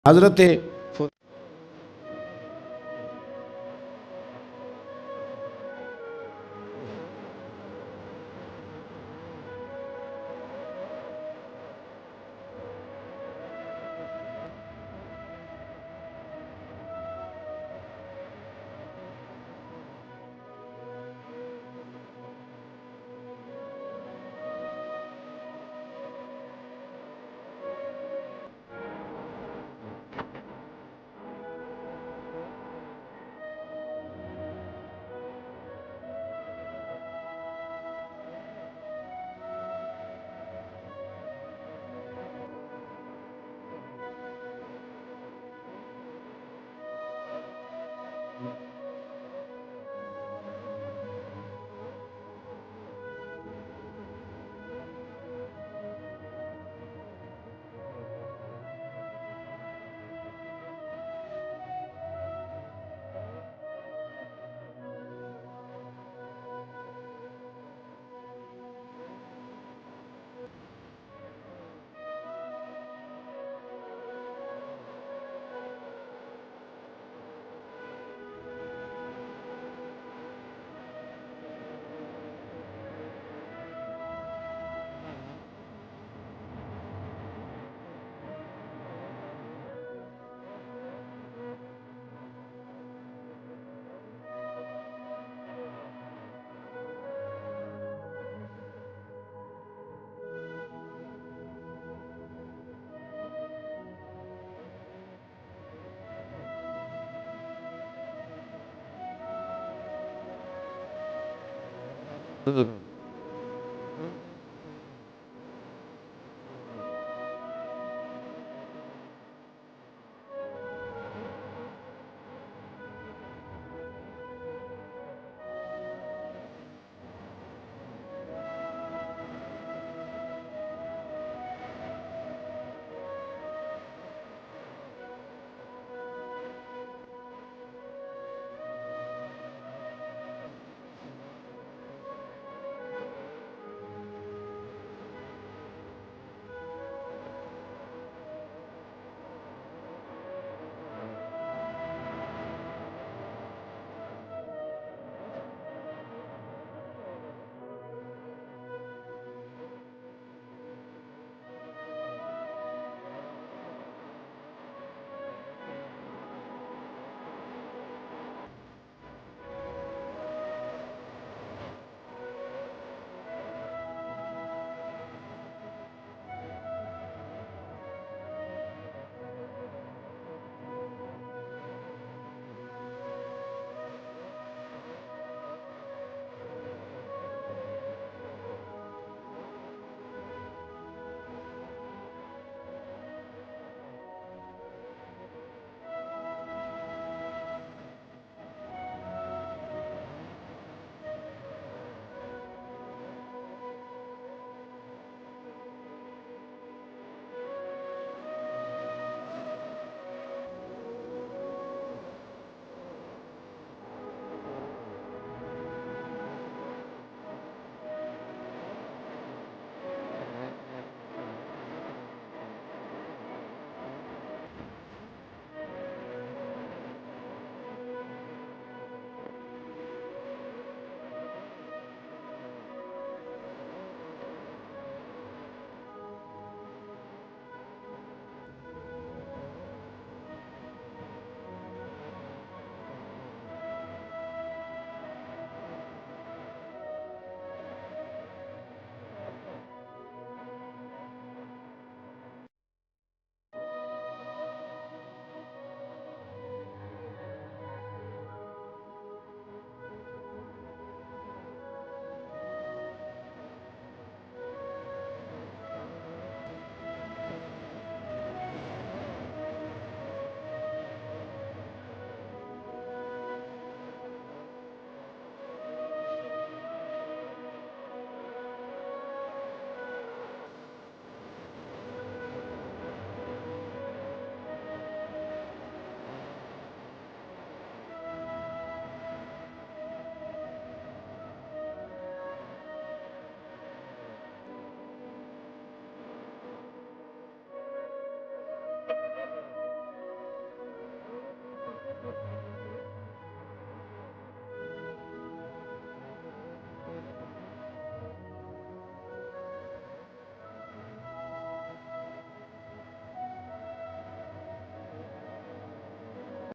حضرت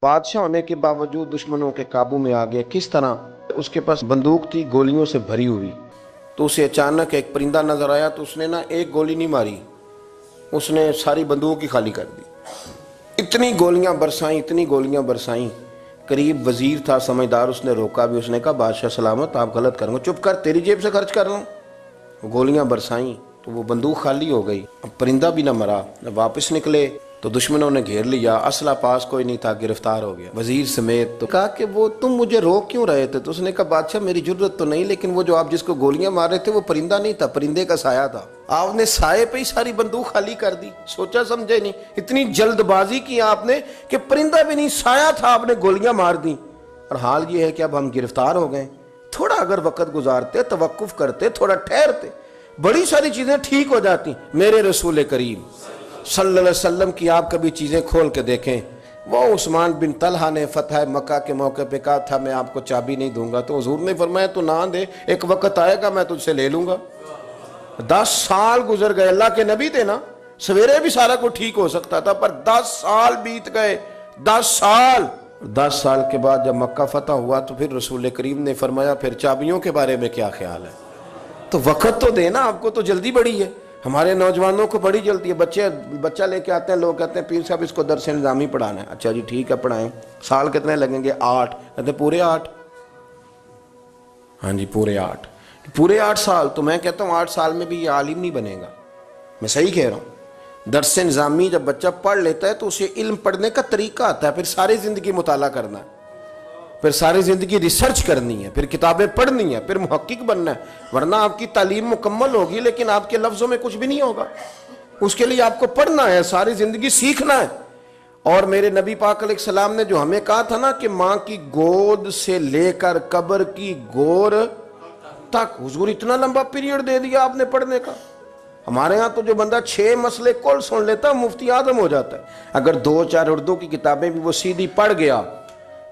بادشاہ ہونے کے باوجود دشمنوں کے قابو میں آ گیا۔ کس طرح؟ اس کے پاس بندوق تھی گولیوں سے بھری ہوئی، تو اسے اچانک ایک پرندہ نظر آیا تو اس نے ایک گولی نہیں ماری، اس نے ساری بندوق ہی خالی کر دی۔ اتنی گولیاں برسائیں، قریب وزیر تھا سمجھدار، اس نے روکا بھی، اس نے کہا بادشاہ سلامت، آپ غلط کریں گے، چپ کر، تیری جیب سے خرچ کر رہا ہوں۔ گولیاں برسائیں تو وہ بندوق خالی ہو گئی، اب پرندہ بھی نہ مرا۔ جب واپس نکلے تو دشمنوں نے گھیر لیا، اسلحہ پاس کوئی نہیں تھا، گرفتار ہو گیا وزیر سمیت۔ تو کہا کہ وہ تم مجھے روک کیوں رہے تھے؟ تو اس نے کہا بادشاہ میری جرت تو نہیں، لیکن وہ جو آپ جس کو گولیاں مار رہے تھے وہ پرندہ نہیں تھا، پرندے کا سایہ تھا، آپ نے سائے پہ ہی ساری بندوق خالی کر دی، سوچا سمجھے نہیں، اتنی جلد بازی کی آپ نے کہ پرندہ بھی نہیں، سایہ تھا، آپ نے گولیاں مار دی۔ اور حال یہ ہے کہ اب ہم گرفتار ہو گئے، تھوڑا اگر وقت گزارتے، توقف کرتے، تھوڑا ٹھہرتے، بڑی ساری چیزیں ٹھیک ہو جاتی۔ میرے رسول کریم صلی اللہ علیہ وسلم کی آپ کبھی چیزیں کھول کے دیکھیں، وہ عثمان بن طلحہ نے فتح مکہ کے موقع پہ کہا تھا میں آپ کو چابی نہیں دوں گا، تو حضور نے فرمایا تو نہ دے، ایک وقت آئے گا میں تجھ سے لے لوں گا۔ 10 سال گزر گئے، اللہ کے نبی تھے نا، سویرے بھی سارا کچھ ٹھیک ہو سکتا تھا، پر 10 سال بیت گئے، 10 سال کے بعد جب مکہ فتح ہوا تو پھر رسول کریم نے فرمایا پھر چابیوں کے بارے میں کیا خیال ہے؟ تو وقت تو دینا، آپ کو تو جلدی بڑی ہے، ہمارے نوجوانوں کو بڑی جلدی ہے۔ بچہ لے کے آتے ہیں، لوگ کہتے ہیں پیر صاحب اس کو درس نظامی پڑھانا ہے، اچھا جی ٹھیک ہے پڑھائیں، سال کتنے لگیں گے؟ 8، کہتے ہیں پورے 8؟ ہاں جی پورے 8 سال۔ تو میں کہتا ہوں 8 سال میں بھی یہ عالم نہیں بنے گا، میں صحیح کہہ رہا ہوں۔ درس نظامی جب بچہ پڑھ لیتا ہے تو اسے علم پڑھنے کا طریقہ آتا ہے، پھر ساری زندگی مطالعہ کرنا ہے، پھر ساری زندگی ریسرچ کرنی ہے، پھر کتابیں پڑھنی ہے، پھر محقق بننا ہے، ورنہ آپ کی تعلیم مکمل ہوگی لیکن آپ کے لفظوں میں کچھ بھی نہیں ہوگا۔ اس کے لیے آپ کو پڑھنا ہے، ساری زندگی سیکھنا ہے۔ اور میرے نبی پاک علیہ السلام نے جو ہمیں کہا تھا نا کہ ماں کی گود سے لے کر قبر کی گور تک، حضور اتنا لمبا پیریڈ دے دیا آپ نے پڑھنے کا۔ ہمارے ہاں تو جو بندہ 6 مسئلے کل سن لیتا مفتی اعظم ہو جاتا ہے، اگر 2-4 اردو کی کتابیں بھی وہ سیدھی پڑھ گیا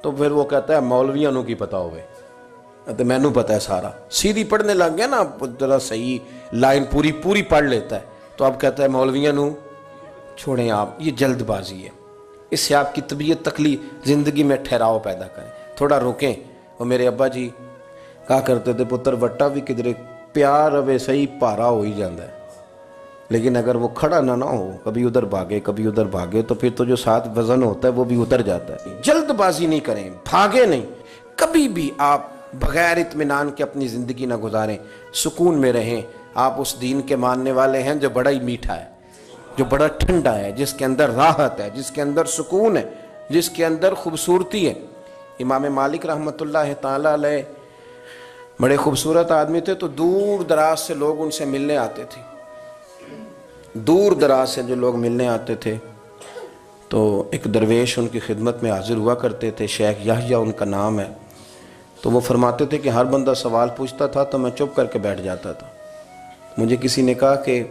تو پھر وہ کہتا ہے مولویاں نو کی پتا ہوئے، تو میں نو پتا ہے سارا، سیدھی پڑھنے لگ گیا نا، ذرا صحیح لائن پوری پڑھ لیتا ہے تو اب کہتا ہے مولویاں نو چھوڑیں آپ، یہ جلد بازی ہے، اس سے آپ کی طبیعت تکلیف، زندگی میں ٹھہراؤ پیدا کریں، تھوڑا روکیں۔ اور میرے ابا جی کہا کرتے تھے پتر وٹا بھی کدھر پیار اوے صحیح پارا ہو ہی جاندہ ہے، لیکن اگر وہ کھڑا نہ ہو، کبھی ادھر بھاگے تو پھر تو جو ساتھ وزن ہوتا ہے وہ بھی اتر جاتا ہے۔ جلد بازی نہیں کریں، بھاگے نہیں، کبھی بھی آپ بغیر اطمینان کے اپنی زندگی نہ گزاریں، سکون میں رہیں۔ آپ اس دین کے ماننے والے ہیں جو بڑا ہی میٹھا ہے، جو بڑا ٹھنڈا ہے، جس کے اندر راحت ہے، جس کے اندر سکون ہے، جس کے اندر خوبصورتی ہے۔ امام مالک رحمۃ اللہ تعالی علیہ بڑے خوبصورت آدمی تھے، تو دور دراز سے لوگ ان سے ملنے آتے تھے، دور دراز سے جو لوگ ملنے آتے تھے تو ایک درویش ان کی خدمت میں حاضر ہوا کرتے تھے، شیخ یحییٰ ان کا نام ہے۔ تو وہ فرماتے تھے کہ ہر بندہ سوال پوچھتا تھا تو میں چپ کر کے بیٹھ جاتا تھا۔ مجھے کسی نے کہا کہ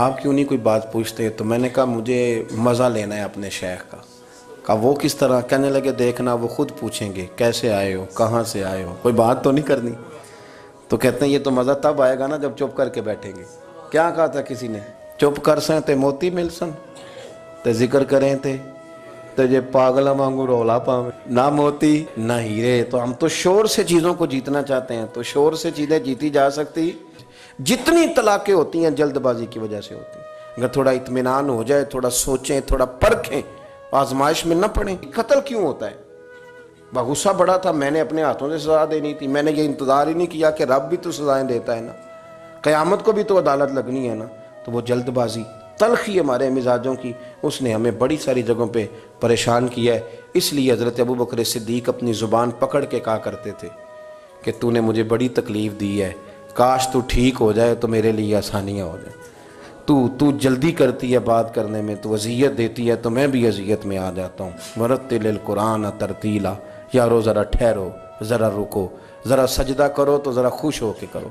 آپ کیوں نہیں کوئی بات پوچھتے؟ تو میں نے کہا مجھے مزہ لینا ہے اپنے شیخ کا۔ کہا وہ کس طرح؟ کہنے لگے دیکھنا وہ خود پوچھیں گے کیسے آئے ہو، کہاں سے آئے ہو، کوئی بات تو نہیں کرنی۔ تو کہتے ہیں یہ تو مزہ تب آئے گا نا جب چپ کر کے بیٹھیں گے۔ کیا کہا تھا کسی نے؟ چپ کر سن تے موتی مل سن، تے ذکر کریں تے جے پاگل وانگو رولا پاویں، نہ موتی نہ ہیرے۔ تو ہم تو شور سے چیزوں کو جیتنا چاہتے ہیں، تو شور سے چیزیں جیتی جا سکتی، جتنی طلاقیں ہوتی ہیں جلد بازی کی وجہ سے ہوتی ہیں۔ اگر تھوڑا اطمینان ہو جائے، تھوڑا سوچیں، تھوڑا پرکھیں، آزمائش میں نہ پڑیں۔ قتل کیوں ہوتا ہے؟ غصہ بڑا تھا، میں نے اپنے ہاتھوں سے سزا دینی تھی، میں نے یہ انتظار ہی نہیں کیا کہ رب بھی تو سزائیں دیتا ہے نا، قیامت کو بھی تو عدالت لگنی ہے نا۔ تو وہ جلد بازی، تلخی ہمارے مزاجوں کی، اس نے ہمیں بڑی ساری جگہوں پہ پریشان کیا ہے۔ اس لیے حضرت ابوبکر صدیق اپنی زبان پکڑ کے کہا کرتے تھے کہ تو نے مجھے بڑی تکلیف دی ہے، کاش تو ٹھیک ہو جائے تو میرے لیے آسانیاں ہو جائیں۔ تو جلدی کرتی ہے بات کرنے میں، تو اذیت دیتی ہے تو میں بھی اذیت میں آ جاتا ہوں۔ ورتل القرآن ترتیلا، یارو ذرا ٹھہرو، ذرا رکو، ذرا سجدہ کرو تو ذرا خوش ہو کے کرو،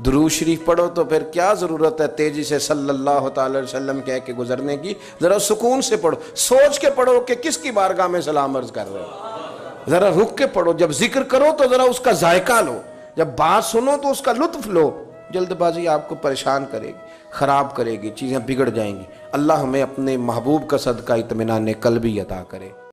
درود شریف پڑھو تو پھر کیا ضرورت ہے تیزی سے صلی اللہ تعالی علیہ وسلم کہہ کے گزرنے کی، ذرا سکون سے پڑھو، سوچ کے پڑھو کہ کس کی بارگاہ میں سلام عرض کر رہے ہو، ذرا رک کے پڑھو، جب ذکر کرو تو ذرا اس کا ذائقہ لو، جب بات سنو تو اس کا لطف لو۔ جلد بازی آپ کو پریشان کرے گی، خراب کرے گی، چیزیں بگڑ جائیں گی۔ اللہ ہمیں اپنے محبوب کا صدقہ اطمینان قلبی عطا کرے۔